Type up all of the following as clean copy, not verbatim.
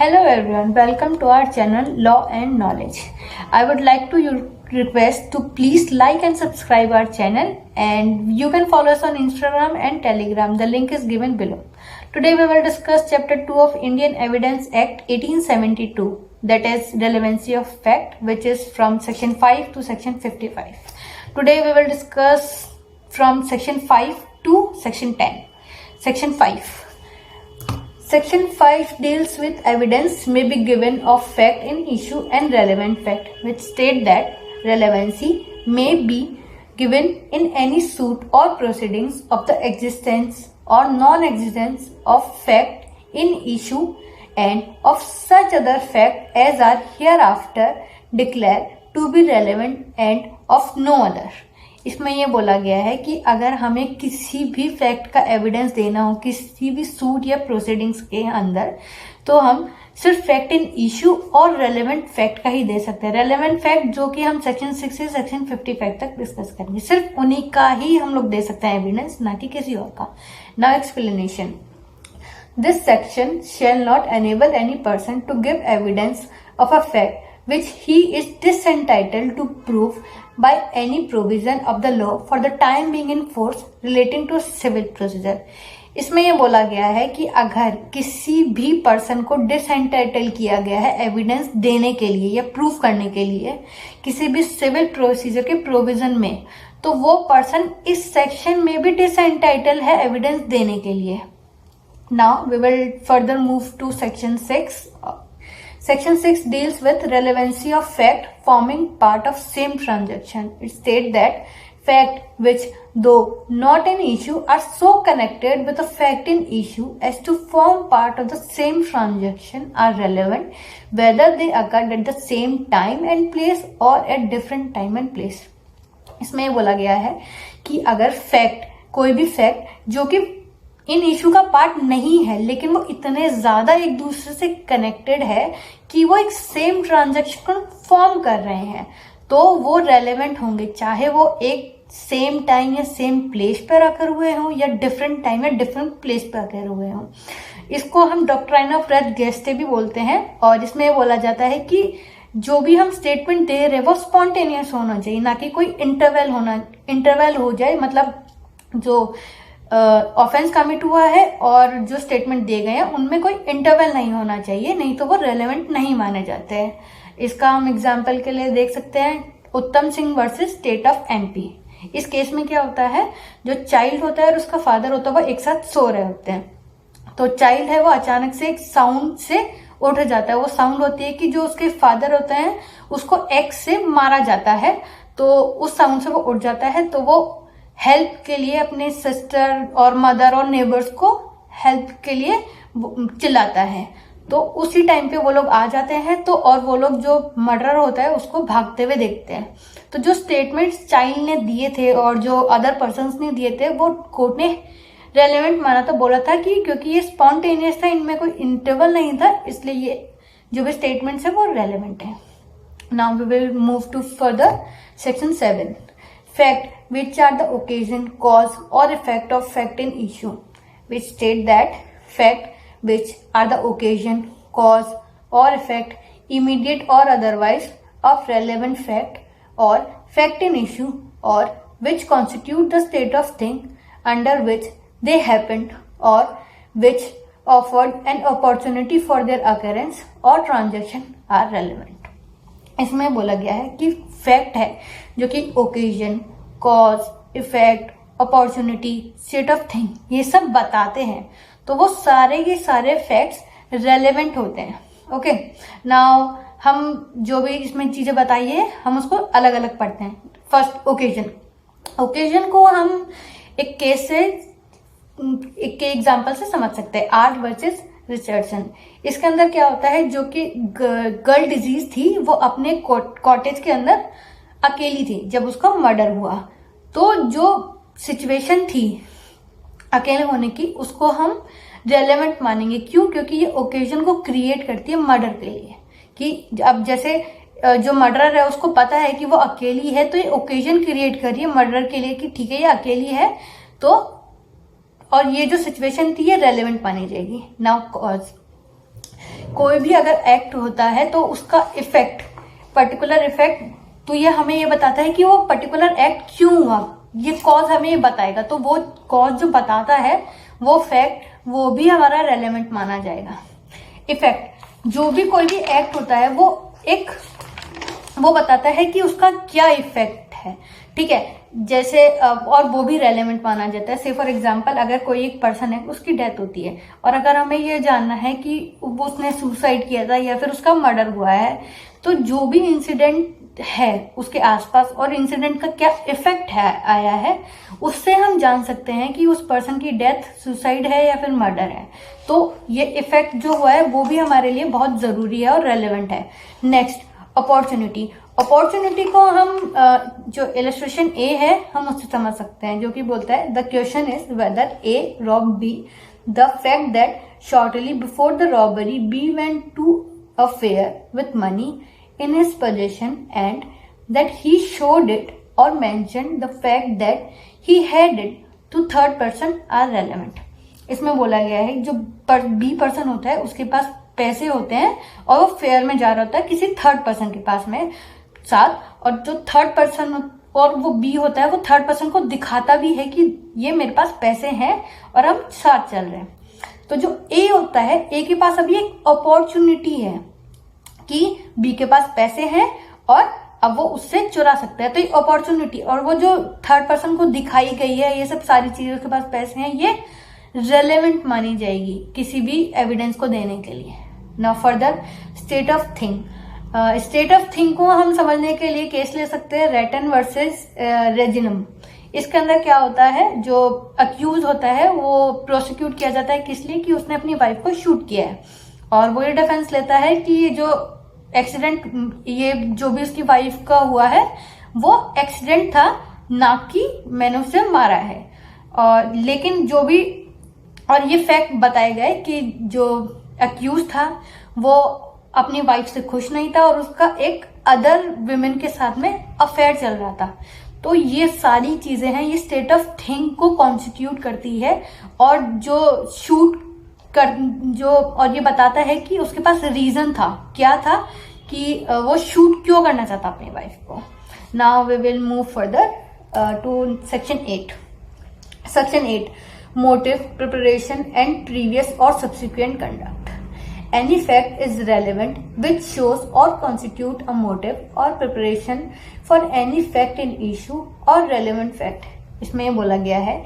Hello everyone, welcome to our channel Law and Knowledge. I would like to request to please like and subscribe our channel, and you can follow us on Instagram and Telegram. The link is given below. Today we will discuss chapter 2 of Indian Evidence Act 1872, that is relevancy of fact, which is from section 5 to section 55. Today we will discuss from section 5 to section 10. Section 5. Section 5 deals with evidence may be given of fact in issue and relevant fact, which state that relevancy may be given in any suit or proceedings of the existence or non-existence of fact in issue and of such other fact as are hereafter declared to be relevant and of no other. इसमें ये बोला गया है कि अगर हमें किसी भी फैक्ट का एविडेंस देना हो किसी भी सूट या प्रोसीडिंग्स के अंदर, तो हम सिर्फ fact in issue or relevant fact का ही दे सकते हैं. रेलेवेंट फैक्ट जो कि हम सेक्शन 6 से सेक्शन 55 तक डिस्कस करेंगे, सिर्फ उन्हीं का ही हम लोग दे सकते हैं एविडेंस, ना कि किसी और का. Now explanation. This section shall not enable any person to give evidence of a fact which he is disentitled to prove by any provision of the law for the time being in force relating to civil procedure. इसमें यह बोला गया है कि अगर किसी भी person को डिसएंटाइटल किया गया है एविडेंस देने के लिए या प्रूफ करने के लिए किसी भी सिविल प्रोसीजर के प्रोविजन में, तो वो पर्सन इस सेक्शन में भी डिसएंटाइटल है एविडेंस देने के लिए. Now we will further move to section 6. Section 6 deals with relevancy of fact forming part of same transaction. It states that fact which, though not in issue, are so connected with a fact in issue as to form part of the same transaction are relevant, whether they occurred at the same time and place or at different time and place. इसमें ये बोला गया है कि अगर fact, कोई भी fact जो कि इन इशू का पार्ट नहीं है लेकिन वो इतने ज्यादा एक दूसरे से कनेक्टेड है कि वो एक सेम ट्रांजैक्शन फॉर्म कर रहे हैं, तो वो रेलेवेंट होंगे, चाहे वो एक सेम टाइम या सेम प्लेस पर आकर हुए हों या डिफरेंट टाइम या डिफरेंट प्लेस पर आकर हुए हों. इसको हम डॉक्ट्राइन ऑफ रेट गेस्टे भी बोलते हैं, और इसमें बोला जाता है कि जो भी हम स्टेटमेंट दे रहे हैं वो स्पॉन्टेनियस होना चाहिए, ना कि कोई इंटरवल हो जाए. मतलब जो ऑफेंस कमिट हुआ है और जो स्टेटमेंट दिए गए हैं उनमें कोई इंटरवल नहीं होना चाहिए, नहीं तो वो रेलेवेंट नहीं माने जाते हैं. इसका हम एग्जांपल के लिए देख सकते हैं उत्तम Singh versus state of MP. इस केस में क्या होता है, जो चाइल्ड होता है और उसका फादर होता है वो एक साथ सो रहे होते हैं. तो चाइल्ड है वो अचानक से एक साउंड से उठ जाता है. वो साउंड होती है कि जो उसके फादर होते हैं उसको एक्स से मारा जाता है, तो उस साउंड से वो उठ जाता है. तो वो हेल्प के लिए अपने सिस्टर और मदर और नेबर्स को हेल्प के लिए चिल्लाता है. तो उसी टाइम पे वो लोग आ जाते हैं, तो और वो लोग जो मर्डरर होता है उसको भागते हुए देखते हैं. तो जो स्टेटमेंट्स चाइल्ड ने दिए थे और जो अदर पर्सन्स ने दिए थे वो कोर्ट ने रेलेवेंट माना था. बोला था कि क्योंकि ये स्पॉन्टेनियस था, इनमें कोई इंटरवल नहीं था, इसलिए ये जो भी स्टेटमेंट्स है वो रेलेवेंट है. Now we will move to further section 7. Fact which are the occasion, cause or effect of fact in issue, which state that fact which are the occasion, cause or effect, immediate or otherwise, of relevant fact or fact in issue, or which constitute the state of thing under which they happened or which offered an opportunity for their occurrence or transaction are relevant. इसमें बोला गया है कि fact है जो कि occasion, cause, effect, opportunity, state of thing ये सब बताते हैं, तो वो सारे के सारे फैक्ट्स रेलेवेंट होते हैं. ओके, नाउ हम जो भी इसमें चीजें बताई है हम उसको अलग अलग पढ़ते हैं. First occasion. ओकेजन को हम एक केस से, एक के एग्जाम्पल से समझ सकते हैं. Art versus Richardson. इसके अंदर क्या होता है, जो कि गर्ल डिजीज थी वो अपने कॉटेज के अंदर अकेली थी जब उसका मर्डर हुआ. तो जो सिचुएशन थी अकेले होने की उसको हम रेलेवेंट मानेंगे. क्यों? क्योंकि ये ओकेजन को क्रिएट करती है मर्डर के लिए. कि अब जैसे जो मर्डरर है उसको पता है कि वो अकेली है, तो ये ओकेजन क्रिएट कर रही है मर्डर के लिए कि ठीक है ये अकेली है, तो और ये जो सिचुएशन थी ये रेलेवेंट मानी जाएगी. Now cause. कोई भी अगर एक्ट होता है तो उसका इफेक्ट, पर्टिकुलर इफेक्ट, तो ये हमें ये बताता है कि वो पर्टिकुलर एक्ट क्यों हुआ, ये कॉज हमें ये बताएगा। तो वो कॉज जो बताता है वो फैक्ट, वो भी हमारा रेलेवेंट माना जाएगा। इफेक्ट, जो भी कोई भी एक्ट होता है वो बताता है कि उसका क्या इफेक्ट है, ठीक है। जैसे और वो भी रेलेवेंट माना जाता है। से फॉर एग्जांपल, अगर कोई एक पर्सन है, उसकी डेथ होती है, और अगर हमें ये जानना है कि वो उसने सुसाइड किया था या फिर उसका मर्डर हुआ है, तो जो भी इंसिडेंट है उसके आसपास और इंसिडेंट का क्या इफेक्ट है आया है, उससे हम जान सकते हैं कि उस पर्सन की डेथ सुसाइड है या फिर मर्डर है। तो ये इफेक्ट जो हुआ है वो भी हमारे लिए बहुत जरूरी है और रेलेवेंट है। Next, opportunity. अपॉर्चुनिटी को हम जो इलस्ट्रेशन ए है हम उससे समझ सकते हैं, जो कि बोलता है the question is whether A rob B, the fact that shortly before the robbery B went to a fair with money in his possession and that he showed it or mentioned the fact that he had it to third person are relevant। इसमें बोला गया है जो B person होता है उसके पास पैसे होते हैं और वो फेयर में जा रहा होता है किसी थर्ड पर्सन के पास में साथ, और जो थर्ड पर्सन और वो बी होता है वो थर्ड पर्सन को दिखाता भी है कि ये मेरे पास पैसे हैं और हम साथ चल रहे हैं। तो जो ए होता है, ए के पास अभी एक अपॉर्चुनिटी है कि बी के पास पैसे हैं और अब वो उससे चुरा सकता है। तो ये अपॉर्चुनिटी और वो जो थर्ड पर्सन को दिखाई गई है, ये सब सारी चीजें उसके पास पैसे हैं, ये रेलेवेंट मानी जाएगी किसी भी एविडेंस को देने के लिए। Now further, state of thing. State of thing को हम समझने के लिए केस ले सकते हैं रेटन वर्सेस रेजिनम। इसके अंदर क्या होता है, जो अक्यूज होता है वो प्रोसिक्यूट किया जाता है किस लिए, कि उसने अपनी वाइफ को शूट किया है, और वो ये डिफेंस लेता है कि ये जो एक्सीडेंट, ये जो भी उसकी वाइफ का हुआ है वो एक्सीडेंट था, ना कि मैंने उसे मारा है। और लेकिन जो भी, और ये फैक्ट बताए गए कि जो अक्यूज था वो अपनी वाइफ से खुश नहीं था और उसका एक अदर विमेन के साथ में अफेयर चल रहा था। तो ये सारी चीजें हैं, ये स्टेट ऑफ थिंग को कॉन्स्टिट्यूट करती है, और जो शूट जो, और ये बताता है कि उसके पास रीजन था, क्या था, कि वो शूट क्यों करना चाहता अपनी वाइफ को। Now we will move further to section 8। Section 8, motive, preparation and previous or subsequent conduct. Any fact is relevant which shows or constitute a motive or preparation for any fact in issue or relevant fact. इसमें ये बोला गया है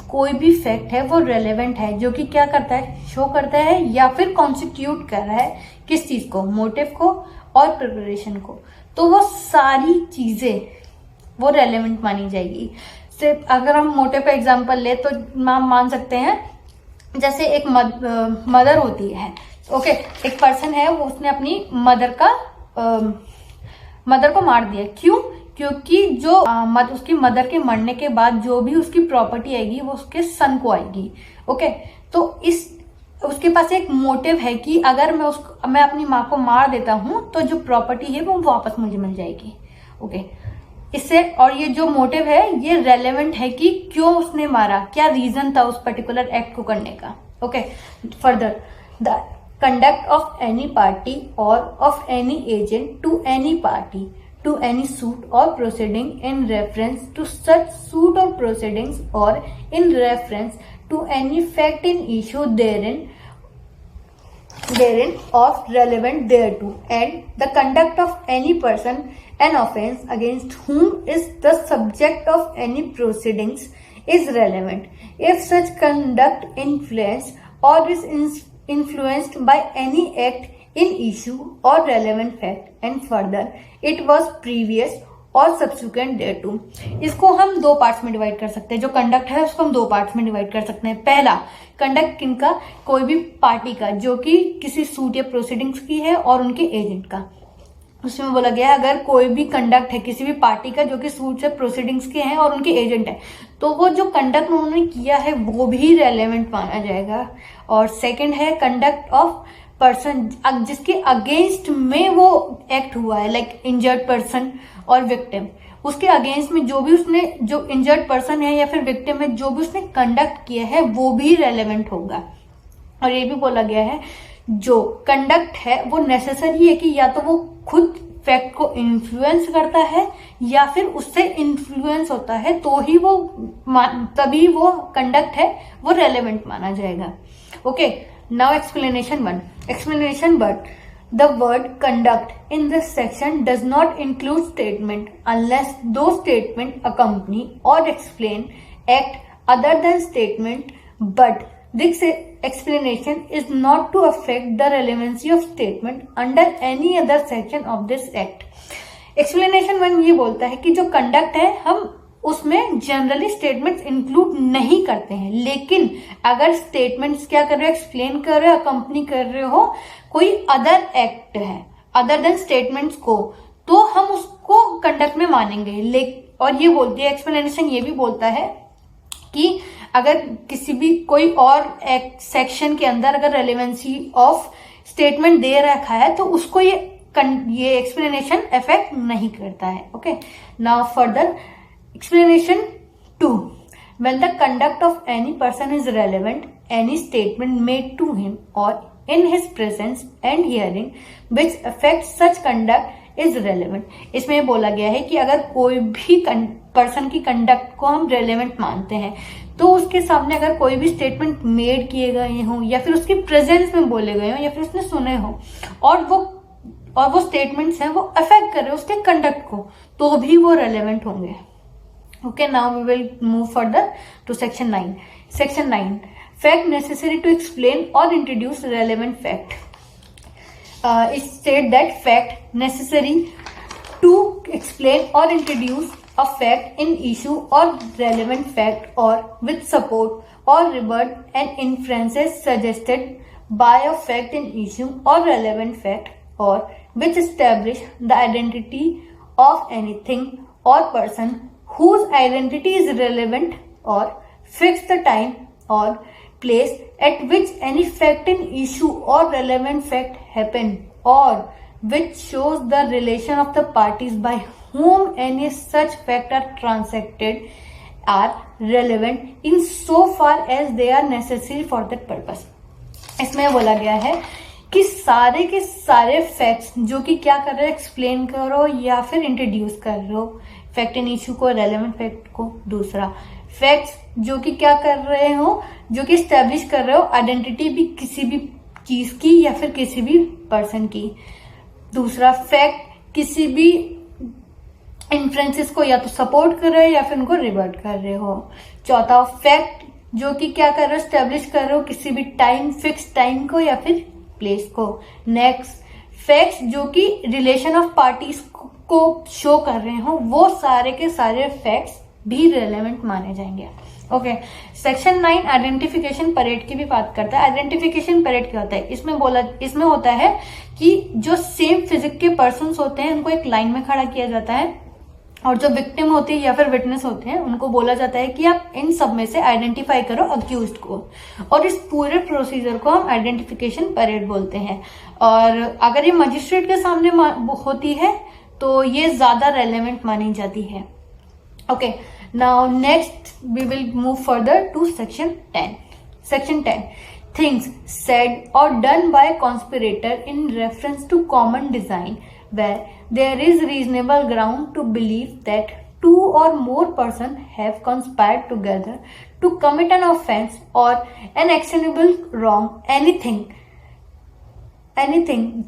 कोई भी fact है वो relevant है, जो कि क्या करता है, शो करता है या फिर कॉन्स्टिट्यूट कर रहा है किस चीज को, मोटिव को और प्रिपरेशन को। तो वो सारी चीजें वो रेलेवेंट मानी जाएगी। सिर्फ अगर हम मोटिव का एग्जांपल ले तो हम मान सकते हैं, जैसे एक मदर होती है, ओके, एक पर्सन है, वो उसने अपनी मदर को मार दिया। क्यों? क्योंकि जो उसकी मदर के मरने के बाद जो भी उसकी प्रॉपर्टी आएगी वो उसके सन को आएगी। ओके, तो उसके पास एक मोटिव है कि अगर मैं अपनी माँ को मार देता हूं तो जो प्रॉपर्टी है वो वापस मुझे मिल जाएगी। ओके, इससे, और ये जो मोटिव है ये रेलेवेंट है कि क्यों उसने मारा, क्या रीजन था उस पर्टिकुलर एक्ट को करने का। Okay, further, the conduct of any party or of any agent to any party to any suit or proceeding in reference to such suit or proceedings or in reference to any fact in issue therein of relevant thereto, and the conduct of any person an offence against whom is the subject of any proceedings is relevant if such conduct influence or is influenced by any act in issue or relevant fact, and further it was previous और subsequent thereto। इसको हम दो parts में divide कर सकते हैं। जो conduct है उसको हम दो पार्ट्स में डिवाइड कर सकते हैं। पहला कंडक्ट किनका, कोई भी पार्टी का जो कि किसी सूट या प्रोसीडिंग्स की है और उनके एजेंट का। उसमें बोला गया अगर कोई भी कंडक्ट है किसी भी पार्टी का जो कि सूट या प्रोसीडिंग्स के हैं और उनके एजेंट है, तो वो जो कंडक्ट उन्होंने किया है वो भी रेलेवेंट माना जाएगा। और सेकेंड है कंडक्ट ऑफ पर्सन, जिसके अगेंस्ट में वो एक्ट हुआ है, लाइक इंजर्ड पर्सन और विक्टिम, उसके अगेंस्ट में जो भी उसने, जो इंजर्ड पर्सन है या फिर विक्टिम है, जो भी उसने कंडक्ट किया है वो भी रेलेवेंट होगा। और ये भी बोला गया है जो कंडक्ट है वो नेसेसरी है कि या तो वो खुद फैक्ट को इन्फ्लुएंस करता है या फिर उससे इन्फ्लुएंस होता है, तो ही वो तभी वो कंडक्ट है वो रेलेवेंट माना जाएगा। Okay, now explanation 1। Explanation 1, the word conduct in this section does not include statement unless those statement accompany or explain act other than statement, but this explanation is not to affect the relevancy of statement under any other section of this act। Explanation 1 ये बोलता है कि जो conduct है हम उसमें generally statements include नहीं करते हैं, लेकिन अगर स्टेटमेंट्स क्या कर रहे हो, एक्सप्लेन कर रहे हो, कंपनी कर रहे हो कोई अदर एक्ट है अदर देन स्टेटमेंट्स को, तो हम उसको कंडक्ट में मानेंगे। और ये बोलती है एक्सप्लेनेशन, ये भी बोलता है कि अगर किसी भी कोई और सेक्शन के अंदर अगर रेलेवेंसी ऑफ स्टेटमेंट दे रखा है तो उसको ये एक्सप्लेनेशन इफेक्ट नहीं करता है। Okay, now further explanation 2, when the conduct of any person is relevant, any statement made to him or in his presence and hearing which affects such conduct is relevant। इसमें बोला गया है कि अगर कोई भी पर्सन की कंडक्ट को हम रेलेवेंट मानते हैं तो उसके सामने अगर कोई भी स्टेटमेंट मेड किए गए हों या फिर उसकी प्रेजेंस में बोले गए हों या फिर उसने सुने हों और वो स्टेटमेंट्स हैं वो अफेक्ट कर रहे हो उसके कंडक्ट को, तो भी वो रेलेवेंट होंगे। Okay, now we will move further to section 9. Section 9, fact necessary to explain or introduce relevant fact. It said that fact necessary to explain or introduce a fact in issue or relevant fact or with support or rebut and inferences suggested by a fact in issue or relevant fact or which establish the identity of anything or person whose identity is relevant or fix the time or place at which any fact in issue or relevant fact happened or which shows the relation of the parties by whom any such fact are transacted are relevant in so far as they are necessary for that purpose। इसमें बोला गया है कि सारे के सारे facts जो कि क्या कर रहे हो, एक्सप्लेन करो या फिर इंट्रोड्यूस कर रहे हो फैक्ट इन इशू को, रेलेवेंट फैक्ट को। दूसरा, फैक्ट्स जो कि क्या कर रहे हो, जो कि स्टैब्लिश कर रहे हो आइडेंटिटी भी किसी भी चीज की या फिर किसी भी पर्सन की। दूसरा, फैक्ट किसी भी इन्फ्रेंसेस को या तो सपोर्ट कर रहे हो या फिर उनको रिवर्ट कर रहे हो। चौथा, फैक्ट जो कि क्या कर रहे हो, स्टैब्लिश कर रहे हो किसी भी टाइम, फिक्स टाइम को या फिर प्लेस को। नेक्स्ट, फैक्ट्स जो कि रिलेशन ऑफ पार्टीज को शो कर रहे हो, वो सारे के सारे फैक्ट्स भी रेलेवेंट माने जाएंगे। ओके, सेक्शन 9 आइडेंटिफिकेशन परेड की भी बात करता है। आइडेंटिफिकेशन परेड क्या होता है, इसमें होता है कि जो सेम फिजिक के पर्सन्स होते हैं उनको एक लाइन में खड़ा किया जाता है और जो विक्टिम होती है या फिर विटनेस होते हैं उनको बोला जाता है कि आप इन सब में से आइडेंटिफाई करो अक्यूज्ड को, और इस पूरे प्रोसीजर को हम आइडेंटिफिकेशन परेड बोलते हैं। और अगर ये मजिस्ट्रेट के सामने होती है तो ये ज्यादा रेलेवेंट मानी जाती है। Okay, now next we will move further to section 10। Section 10, things said or done by conspirator in reference to common design where there is reasonable ground to believe that two or more persons have conspired together to commit an offense or an actionable wrong, anything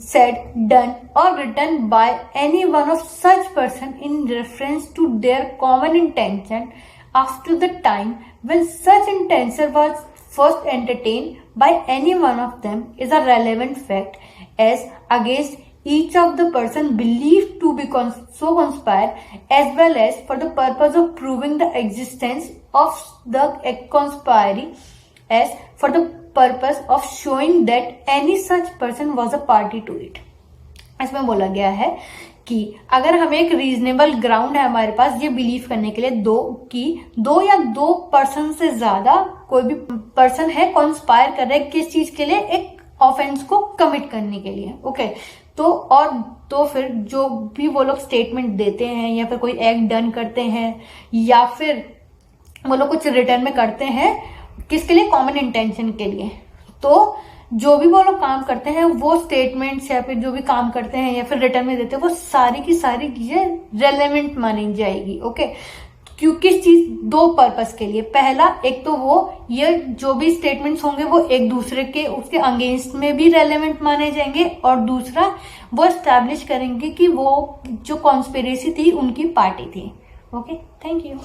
said, done or written by any one of such person in reference to their common intention after the time when such intention was first entertained by any one of them is a relevant fact as against each of the person believed to be so conspired, as well as for the purpose of proving the existence of the conspiracy, as for the purpose of showing that any such person was a party to it। इसमें बोला गया है कि अगर हमें एक reasonable ground है हमारे पास ये बिलीव करने के लिए दो या दो पर्सन से ज्यादा कोई भी पर्सन है कॉन्स्पायर कर रहे किस चीज के लिए, एक ऑफेंस को कमिट करने के लिए। ओके, तो फिर जो भी वो लोग स्टेटमेंट देते हैं या फिर कोई एक्ट डन करते हैं या फिर वो लोग कुछ रिटर्न में करते हैं किसके लिए, कॉमन इंटेंशन के लिए, तो जो भी वो लोग काम करते हैं, वो स्टेटमेंट्स या फिर जो भी काम करते हैं या फिर रिटर्न में देते हैं, वो सारी की सारी चीजें रेलेवेंट मानी जाएगी। ओके, क्यों, किस चीज, दो पर्पस के लिए। पहला, एक तो वो ये जो भी स्टेटमेंट्स होंगे वो एक दूसरे के उसके अगेंस्ट में भी रेलेवेंट माने जाएंगे, और दूसरा वो एस्टैब्लिश करेंगे कि वो जो कॉन्स्पिरेसी थी उनकी पार्टी थी। Okay, thank you.